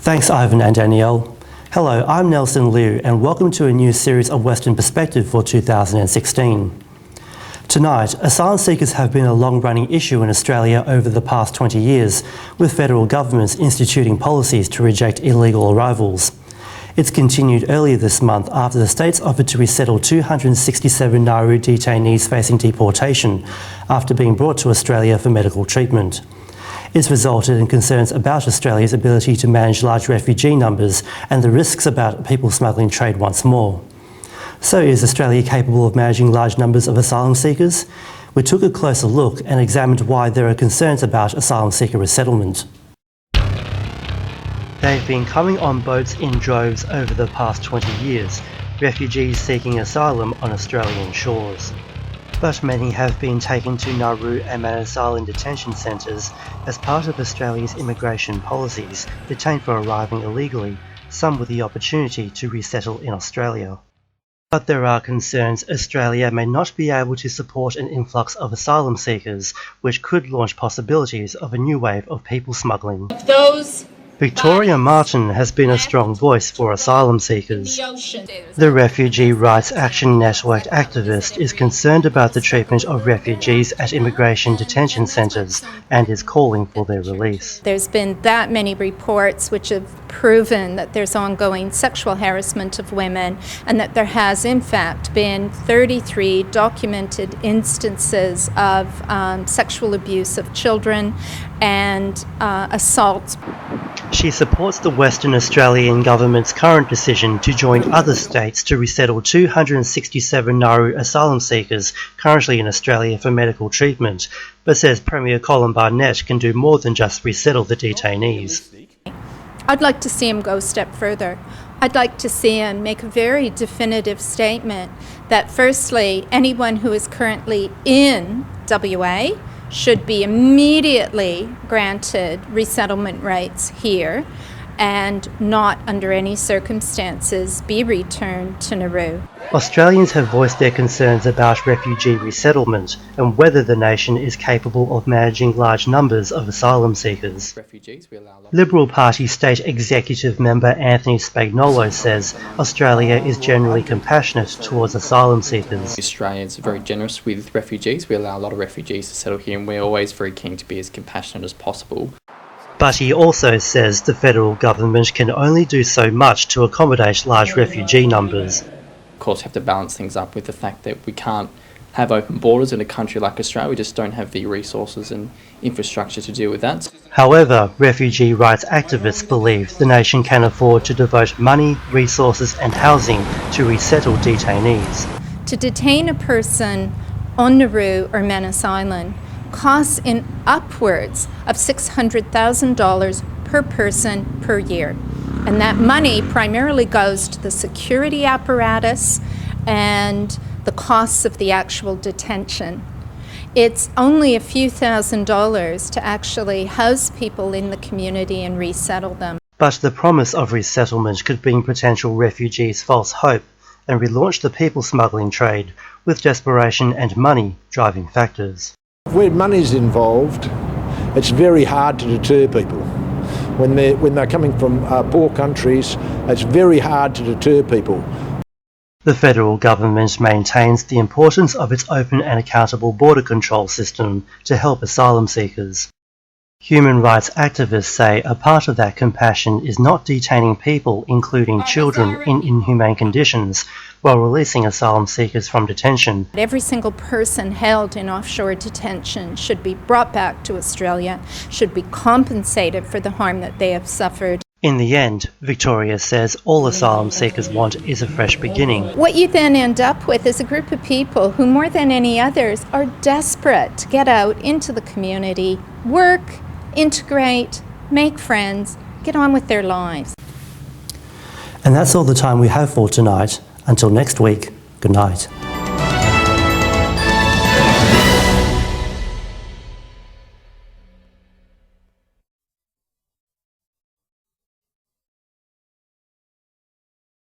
Thanks, Ivan and Danielle. Hello, I'm Nelson Liu, and welcome to a new series of Western Perspective for 2016. Tonight, asylum seekers have been a long-running issue in Australia over the past 20 years, with federal governments instituting policies to reject illegal arrivals. It's continued earlier this month after the states offered to resettle 267 Nauru detainees facing deportation after being brought to Australia for medical treatment. It's resulted in concerns about Australia's ability to manage large refugee numbers and the risks about people smuggling trade once more. So is Australia capable of managing large numbers of asylum seekers? We took a closer look and examined why there are concerns about asylum seeker resettlement. They've been coming on boats in droves over the past 20 years, refugees seeking asylum on Australian shores. But many have been taken to Nauru and Manus Island detention centres as part of Australia's immigration policies, detained for arriving illegally, some with the opportunity to resettle in Australia. But there are concerns Australia may not be able to support an influx of asylum seekers, which could launch possibilities of a new wave of people smuggling. Victoria Martin has been a strong voice for asylum seekers. The Refugee Rights Action Network activist is concerned about the treatment of refugees at immigration detention centres and is calling for their release. There's been that many reports which have proven that there's ongoing sexual harassment of women, and that there has in fact been 33 documented instances of sexual abuse of children and assault. She supports the Western Australian government's current decision to join other states to resettle 267 Nauru asylum seekers currently in Australia for medical treatment, but says Premier Colin Barnett can do more than just resettle the detainees. I'd like to see him go a step further. I'd like to see him make a very definitive statement that firstly, anyone who is currently in WA should be immediately granted resettlement rights here and not under any circumstances be returned to Nauru. Australians have voiced their concerns about refugee resettlement and whether the nation is capable of managing large numbers of asylum seekers. Liberal Party State Executive Member Anthony Spagnolo says Australia is generally compassionate towards asylum seekers. Australians are very generous with refugees. We allow a lot of refugees to settle here, and we're always very keen to be as compassionate as possible. But he also says the federal government can only do so much to accommodate large refugee numbers. Of course, we have to balance things up with the fact that we can't have open borders in a country like Australia. We just don't have the resources and infrastructure to deal with that. However, refugee rights activists believe the nation can afford to devote money, resources and housing to resettle detainees. To detain a person on Nauru or Manus Island costs in upwards of $600,000 per person per year. And that money primarily goes to the security apparatus and the costs of the actual detention. It's only a few $1,000s to actually house people in the community and resettle them. But the promise of resettlement could bring potential refugees false hope and relaunch the people smuggling trade, with desperation and money driving factors. Where money's involved, it's very hard to deter people. When they're coming from poor countries, it's very hard to deter people. The federal government maintains the importance of its open and accountable border control system to help asylum seekers. Human rights activists say a part of that compassion is not detaining people, including children, in inhumane conditions, while releasing asylum seekers from detention. Every single person held in offshore detention should be brought back to Australia, should be compensated for the harm that they have suffered. In the end, Victoria says all asylum seekers want is a fresh beginning. What you then end up with is a group of people who, more than any others, are desperate to get out into the community, work, integrate, make friends, get on with their lives. And that's all the time we have for tonight. Until next week, good night.